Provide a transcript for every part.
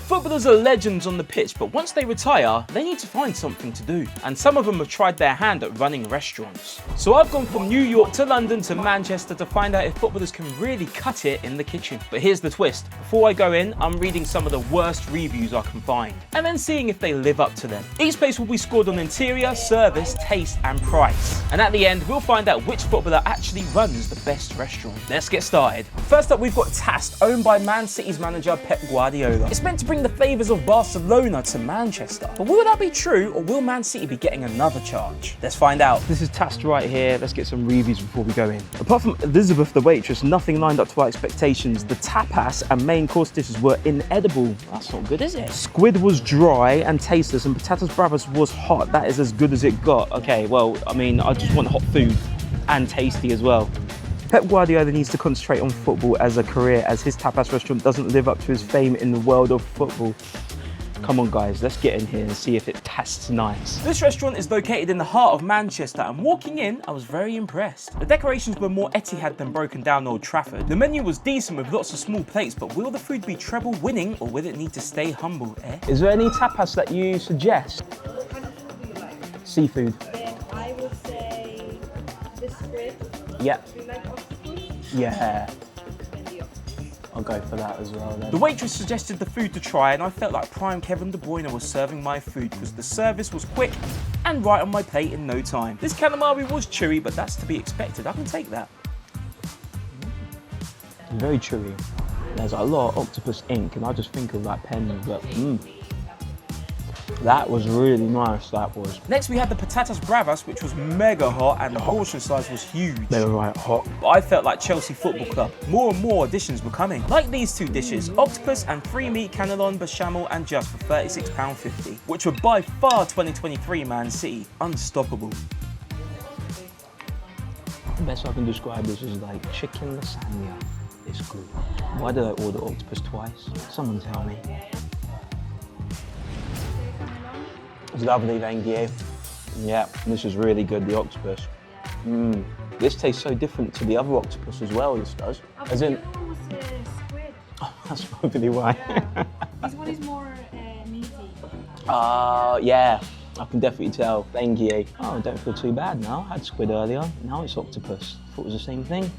Footballers are legends on the pitch, but once they retire, they need to find something to do. And some of them have tried their hand at running restaurants. So I've gone from New York to London to Manchester to find out if footballers can really cut it in the kitchen. But here's the twist. Before I go in, I'm reading some of the worst reviews I can find, and then seeing if they live up to them. Each place will be scored on interior, service, taste, and price. And at the end, we'll find out which footballer actually runs the best restaurant. Let's get started. First up, we've got Tast, owned by Man City's manager Pep Guardiola. It's meant to bring the flavours of Barcelona to Manchester. But will that be true, or will Man City be getting another charge? Let's find out. This is Tast right here. Let's get some reviews before we go in. Apart from Elizabeth the waitress, nothing lined up to our expectations. The tapas and main course dishes were inedible. That's not good, is it? Squid was dry and tasteless, and patatas bravas was hot. That is as good as it got. Okay, well, I mean, I just want hot food and tasty as well. Pep Guardiola needs to concentrate on football as a career, as his tapas restaurant doesn't live up to his fame in the world of football. Come on guys, let's get in here and see if it tastes nice. This restaurant is located in the heart of Manchester, and walking in, I was very impressed. The decorations were more Etihad than broken down Old Trafford. The menu was decent with lots of small plates, but will the food be treble winning, or will it need to stay humble, eh? Is there any tapas that you suggest? What kind of food do you like? Seafood. I would say the squid. Yeah. Do you like octopus? Yeah. And the octopus. I'll go for that as well then. The waitress suggested the food to try, and I felt like prime Kevin De Bruyne was serving my food because the service was quick and right on my plate in no time. This calamari was chewy, but that's to be expected. I can take that. Very chewy. There's a lot of octopus ink, and I just think of that pen, but that was really nice, that was. Next we had the patatas bravas, which was mega hot, and the portion size was huge. They were right hot. But I felt like Chelsea Football Club. More and more additions were coming. Like these two dishes, octopus and 3-meat cannellon bechamel and just for £36.50, which were by far 2023 Man City unstoppable. The best I can describe this is like chicken lasagna. It's good. Why did I order octopus twice? Someone tell me. It's lovely, thank you. Yeah, this is really good, the octopus. This tastes so different to the other octopus as well, this does. As in... squid. Oh, that's probably why. Yeah. This one is more meaty. Yeah, I can definitely tell, thank you. Oh, I don't feel too bad now. I had squid earlier, now it's octopus. Thought it was the same thing.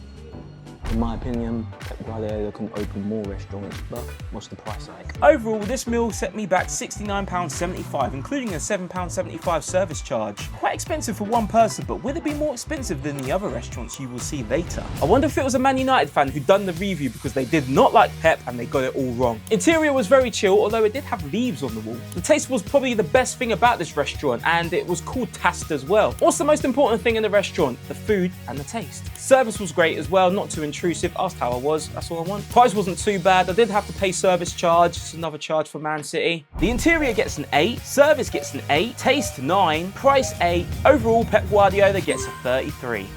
In my opinion, Pep Guardiola can open more restaurants, but what's the price like? Overall, this meal set me back £69.75, including a £7.75 service charge. Quite expensive for one person, but will it be more expensive than the other restaurants you will see later? I wonder if it was a Man United fan who done the review because they did not like Pep and they got it all wrong. Interior was very chill, although it did have leaves on the wall. The taste was probably the best thing about this restaurant, and it was called Tast as well. What's the most important thing in the restaurant? The food and the taste. Service was great as well, not too intrusive, asked how I was, that's all I want. Price wasn't too bad, I did have to pay service charge, it's another charge for Man City. The interior gets an 8, service gets an 8, taste 9, price 8, overall Pep Guardiola gets a 33.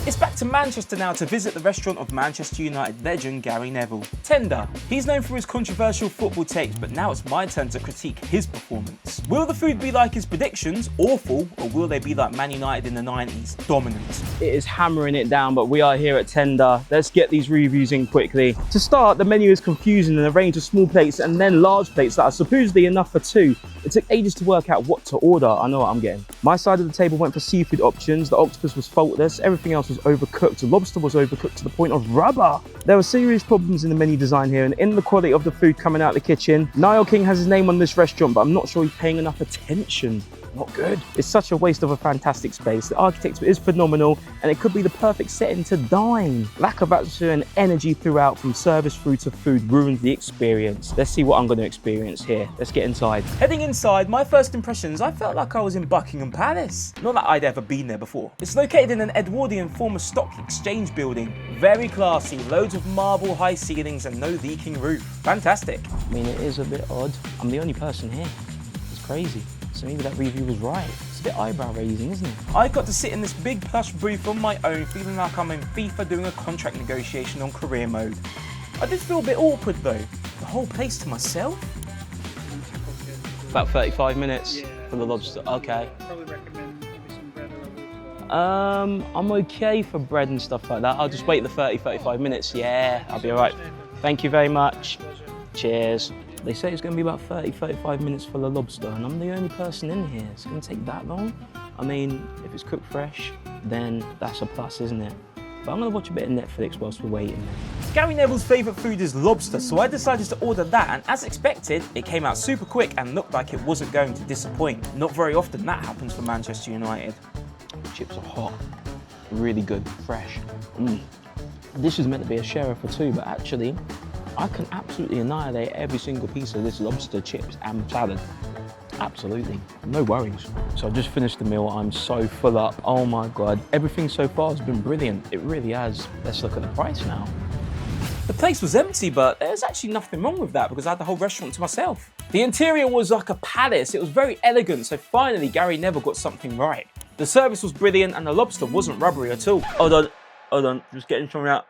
It's back to Manchester now to visit the restaurant of Manchester United legend Gary Neville. Tender. He's known for his controversial football takes, but now it's my turn to critique his performance. Will the food be like his predictions, awful, or will they be like Man United in the 90s, dominant? It is hammering it down, but we are here at Tender. Let's get these reviews in quickly. To start, the menu is confusing and a range of small plates and then large plates that are supposedly enough for 2. It took ages to work out what to order. I know what I'm getting. My side of the table went for seafood options. The octopus was faultless. Everything else was overcooked. The lobster was overcooked to the point of rubber. There were serious problems in the menu design here and in the quality of the food coming out of the kitchen. Niall King has his name on this restaurant, but I'm not sure he's paying enough attention. Not good. It's such a waste of a fantastic space. The architecture is phenomenal and it could be the perfect setting to dine. Lack of atmosphere and energy throughout from service through to food ruins the experience. Let's see what I'm going to experience here. Let's get inside. Heading inside, my first impressions, I felt like I was in Buckingham Palace. Not that I'd ever been there before. It's located in an Edwardian former stock exchange building. Very classy, loads of marble high ceilings and no leaking roof. Fantastic. I mean, it is a bit odd. I'm the only person here. It's crazy. So maybe that review was right. It's a bit eyebrow raising, isn't it? I got to sit in this big plush booth on my own, feeling like I'm in FIFA doing a contract negotiation on career mode. I did feel a bit awkward though. The whole place to myself? About 35 minutes for the lobster. Okay. Probably recommend maybe some bread or a as well. I'm okay for bread and stuff like that. I'll just wait the 35 minutes. Yeah, I'll be all right. Thank you very much. Cheers. They say it's going to be about 30-35 minutes for the lobster, and I'm the only person in here. It's going to take that long? I mean, if it's cooked fresh, then that's a plus, isn't it? But I'm going to watch a bit of Netflix whilst we're waiting. Gary Neville's favourite food is lobster, so I decided to order that, and as expected, it came out super quick and looked like it wasn't going to disappoint. Not very often that happens for Manchester United. Chips are hot, really good, fresh. This is meant to be a sharer for two, but actually, I can absolutely annihilate every single piece of this lobster, chips and salad. Absolutely, no worries. So I just finished the meal, I'm so full up. Oh my God, everything so far has been brilliant. It really has. Let's look at the price now. The place was empty, but there's actually nothing wrong with that because I had the whole restaurant to myself. The interior was like a palace. It was very elegant, so finally Gary Neville got something right. The service was brilliant and the lobster wasn't rubbery at all. Hold on, just getting something out.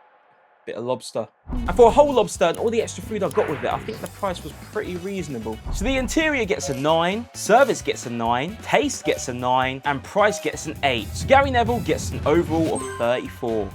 Bit of lobster. And for a whole lobster and all the extra food I got with it, I think the price was pretty reasonable. So the interior gets a 9, service gets a 9, taste gets a 9, and price gets an 8. So Gary Neville gets an overall of 34.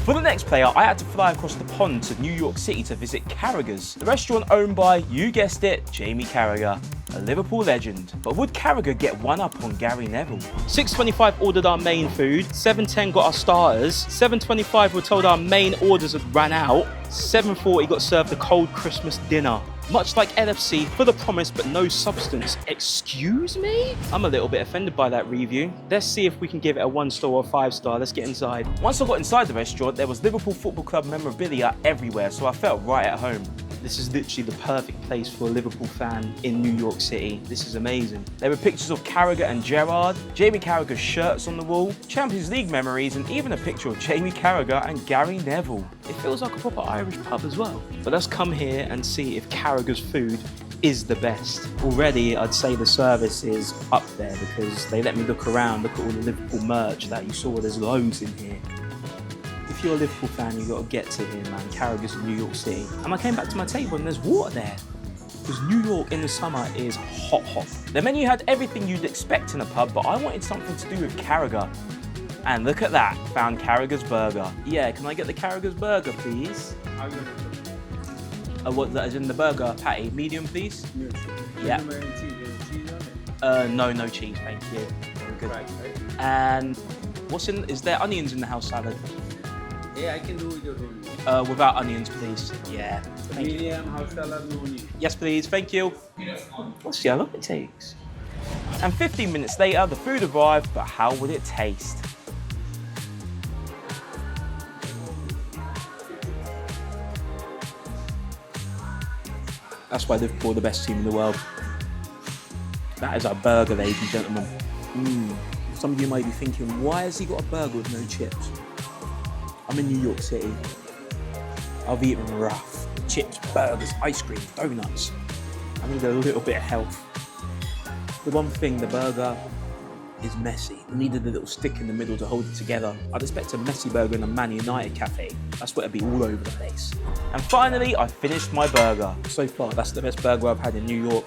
For the next player, I had to fly across the pond to New York City to visit Carragher's, the restaurant owned by, you guessed it, Jamie Carragher, a Liverpool legend. But would Carragher get one up on Gary Neville? 6:25 ordered our main food, 7:10 got our starters, 7:25 were told our main orders had ran out, 7:40 got served the cold Christmas dinner. Much like LFC, full of promise but no substance. Excuse me? I'm a little bit offended by that review. Let's see if we can give it a 1-star or a 5-star. Let's get inside. Once I got inside the restaurant, there was Liverpool Football Club memorabilia everywhere, so I felt right at home. This is literally the perfect place for a Liverpool fan in New York City. This is amazing. There were pictures of Carragher and Gerrard, Jamie Carragher's shirts on the wall, Champions League memories, and even a picture of Jamie Carragher and Gary Neville. It feels like a proper Irish pub as well. But let's come here and see if Carragher's food is the best. Already, I'd say the service is up there because they let me look around, look at all the Liverpool merch that you saw. There's loads in here. If you're a Liverpool fan, you've got to get to here, man. Carragher's in New York City. And I came back to my table and there's water there. Because New York in the summer is hot, hot. The menu had everything you'd expect in a pub, but I wanted something to do with Carragher. And look at that, found Carragher's burger. Yeah, can I get the Carragher's burger, please? What, that is in the burger patty? Medium, please? Yeah. No cheese, thank you. Very good. And what's in, is there onions in the house salad? Yeah, I can do with your roll. Without onions, please. Yeah. Medium, house salad, no onion. Yes, please, thank you. Let's see how long it takes. And 15 minutes later, the food arrived, but how would it taste? That's why Liverpool are the best team in the world. That is our burger, ladies and gentlemen. Some of you might be thinking, why has he got a burger with no chips? I'm in New York City. I've eaten rough. Chips, burgers, ice cream, donuts. I need a little bit of health. The one thing, the burger is messy. It needed a little stick in the middle to hold it together. I'd expect a messy burger in a Man United cafe. That's what it'd be all over the place. And finally, I finished my burger. So far, that's the best burger I've had in New York.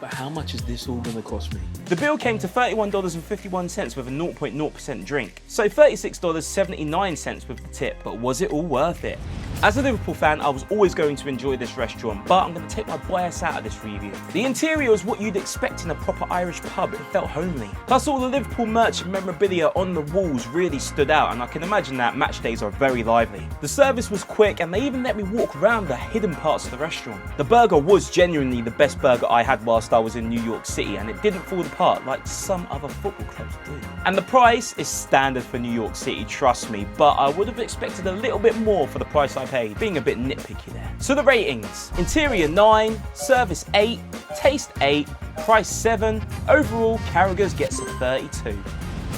But how much is this all gonna cost me? The bill came to $31.51 with a 0.0% drink. So $36.79 with the tip, but was it all worth it? As a Liverpool fan, I was always going to enjoy this restaurant, but I'm going to take my bias out of this review. The interior is what you'd expect in a proper Irish pub. It felt homely. Plus all the Liverpool merch and memorabilia on the walls really stood out, and I can imagine that match days are very lively. The service was quick, and they even let me walk around the hidden parts of the restaurant. The burger was genuinely the best burger I had whilst I was in New York City, and it didn't fall apart like some other football clubs do. And the price is standard for New York City, trust me, but I would have expected a little bit more for the price I paid, being a bit nitpicky there. So the ratings: interior 9, service 8, taste 8, price 7, overall Carragher's gets a 32.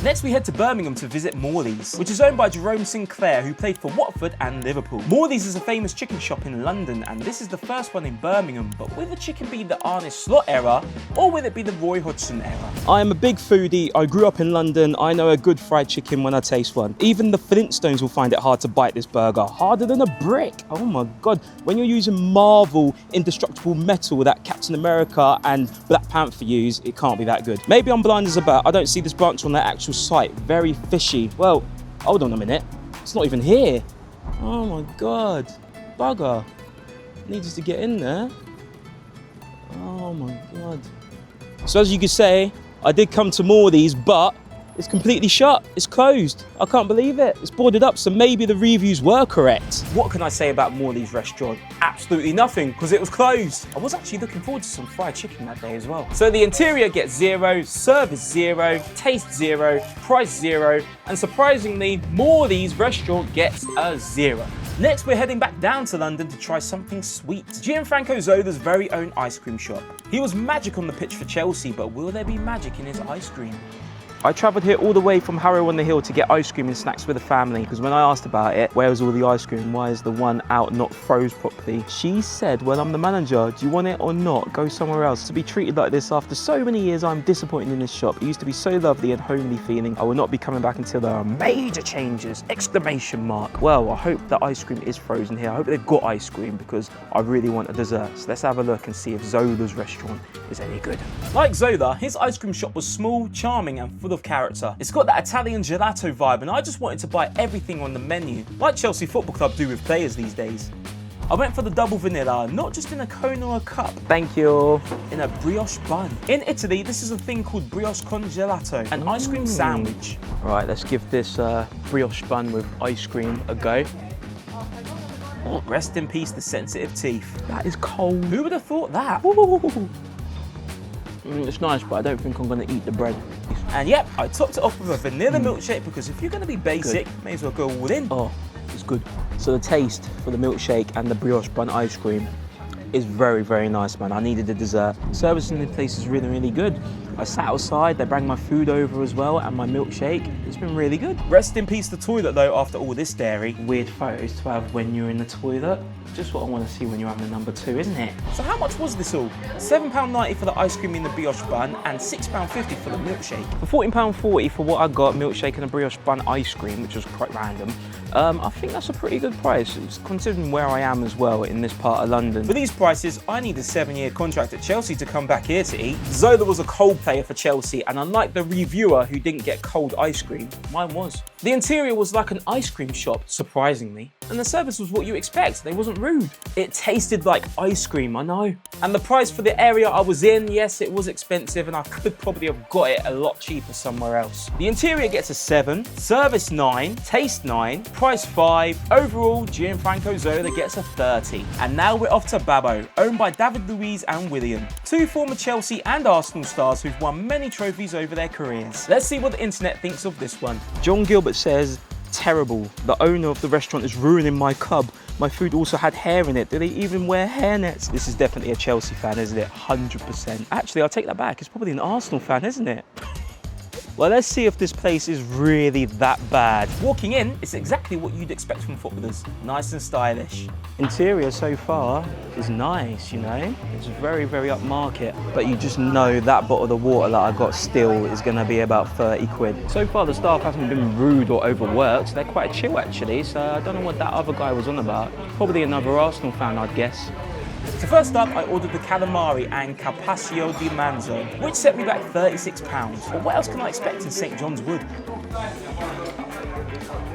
Next we head to Birmingham to visit Morley's, which is owned by Jerome Sinclair, who played for Watford and Liverpool. Morley's is a famous chicken shop in London, and this is the first one in Birmingham, but will the chicken be the Arne Slot era, or will it be the Roy Hodgson era? I am a big foodie. I grew up in London. I know a good fried chicken when I taste one. Even the Flintstones will find it hard to bite this burger. Harder than a brick. Oh my God. When you're using Marvel indestructible metal that Captain America and Black Panther use, it can't be that good. Maybe I'm blind as a bat. I don't see this branch on their actual site. Very fishy. Well, hold on a minute. It's not even here. Oh my God. Bugger. Needs to get in there. my God. So as you can say, I did come to more of these, but it's completely shut. It's closed. I can't believe it. It's boarded up, so maybe the reviews were correct. What can I say about Morley's restaurant? Absolutely nothing, because it was closed. I was actually looking forward to some fried chicken that day as well. So the interior gets 0, service 0, taste 0, price 0, and surprisingly, Morley's restaurant gets a 0. Next, we're heading back down to London to try something sweet. Gianfranco Zola's very own ice cream shop. He was magic on the pitch for Chelsea, but will there be magic in his ice cream? I travelled here all the way from Harrow on the Hill to get ice cream and snacks with the family, because when I asked about it, where was all the ice cream, why is the one out not froze properly, she said, well, I'm the manager, do you want it or not? Go somewhere else. To be treated like this after so many years, I'm disappointed in this shop. It used to be so lovely and homely feeling. I will not be coming back until there are major changes, exclamation mark. Well, I hope the ice cream is frozen here. I hope they've got ice cream, because I really want a dessert. So let's have a look and see if Zola's restaurant is any good. Like Zola, his ice cream shop was small, charming and full of character. It's got that Italian gelato vibe, and I just wanted to buy everything on the menu, like Chelsea Football Club do with players these days. I went for the double vanilla, not just in a cone or a cup. Thank you. In a brioche bun. In Italy, this is a thing called brioche con gelato, an ice cream sandwich. Right, let's give this brioche bun with ice cream a go. Oh, rest in peace, the sensitive teeth. That is cold. Who would have thought that? It's nice, but I don't think I'm going to eat the bread. And yep, I topped it off with a vanilla milkshake, because if you're going to be basic, may as well go all in. Oh, it's good. So the taste for the milkshake and the brioche bun ice cream is very, very nice, man. I needed a dessert. Service in the place is really, really good. I sat outside, they brought my food over as well, and my milkshake. It's been really good. Rest in peace the toilet though, after all this dairy. Weird photos to have when you're in the toilet. Just what I want to see when you're having a number 2, isn't it? So how much was this all? £7.90 for the ice cream in the brioche bun and £6.50 for the milkshake. For £14.40 for what I got, milkshake and a brioche bun ice cream, which was quite random, I think that's a pretty good price, considering where I am as well in this part of London. For these prices, I need a 7-year contract at Chelsea to come back here to eat. Zola was a cold player for Chelsea, and unlike the reviewer who didn't get cold ice cream, mine was. The interior was like an ice cream shop, surprisingly, and the service was what you expect. They wasn't rude. It tasted like ice cream, I know. And the price for the area I was in, yes, it was expensive, and I could probably have got it a lot cheaper somewhere else. The interior gets a 7, service 9, taste 9, price 5. Overall, Gianfranco Zola gets a 30. And now we're off to Babbo, owned by David Luiz and Willian, 2 former Chelsea and Arsenal stars who've won many trophies over their careers. Let's see what the internet thinks of this one. John Gilbert says, terrible. The owner of the restaurant is ruining my cub. My food also had hair in it. Do they even wear hairnets? This is definitely a Chelsea fan, isn't it? 100%. Actually, I'll take that back. It's probably an Arsenal fan, isn't it? Well, let's see if this place is really that bad. Walking in, it's exactly what you'd expect from footballers. Nice and stylish. Interior so far is nice, you know? It's very, very upmarket. But you just know that bottle of water that I got still is gonna be about 30 quid. So far, the staff hasn't been rude or overworked. They're quite chill, actually. So I don't know what that other guy was on about. Probably another Arsenal fan, I'd guess. So first up, I ordered the calamari and carpaccio di manzo, which set me back £36. But what else can I expect in St John's Wood?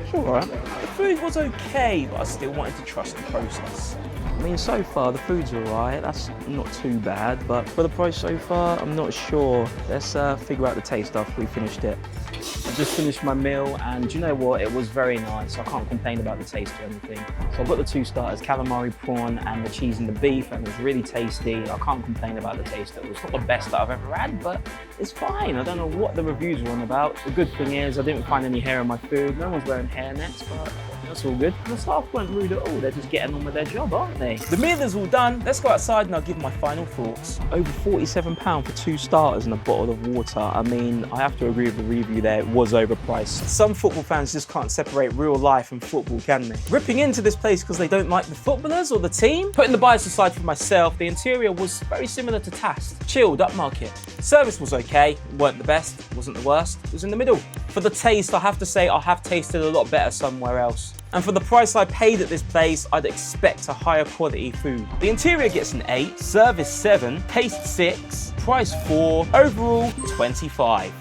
It's all right. The food was okay, but I still wanted to trust the process. I mean, so far the food's all right. That's not too bad, but for the price so far, I'm not sure. Let's figure out the taste after we finished it. I just finished my meal, and do you know what? It was very nice. I can't complain about the taste or anything. So I've got the 2 starters, calamari prawn and the cheese and the beef, and it was really tasty. I can't complain about the taste. It was not the best that I've ever had, but it's fine. I don't know what the reviews were on about. The good thing is I didn't find any hair on my food. No one's wearing hairnets, but that's all good. The staff weren't rude at all. They're just getting on with their job, aren't they? The meal is all done. Let's go outside and I'll give my final thoughts. Over £47 for 2 starters and a bottle of water. I mean, I have to agree with the review there. It was overpriced. Some football fans just can't separate real life and football, can they? Ripping into this place because they don't like the footballers or the team? Putting the bias aside for myself, the interior was very similar to Tast. Chilled, upmarket. Service was okay. Weren't the best. Wasn't the worst. It was in the middle. For the taste, I have to say I have tasted a lot better somewhere else. And for the price I paid at this place, I'd expect a higher quality food. The interior gets an 8, service 7, taste 6, price 4, overall 25.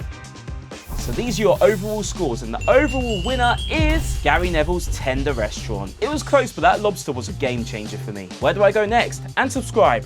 So these are your overall scores, and the overall winner is Gary Neville's Tender Restaurant. It was close, but that lobster was a game changer for me. Where do I go next? And subscribe.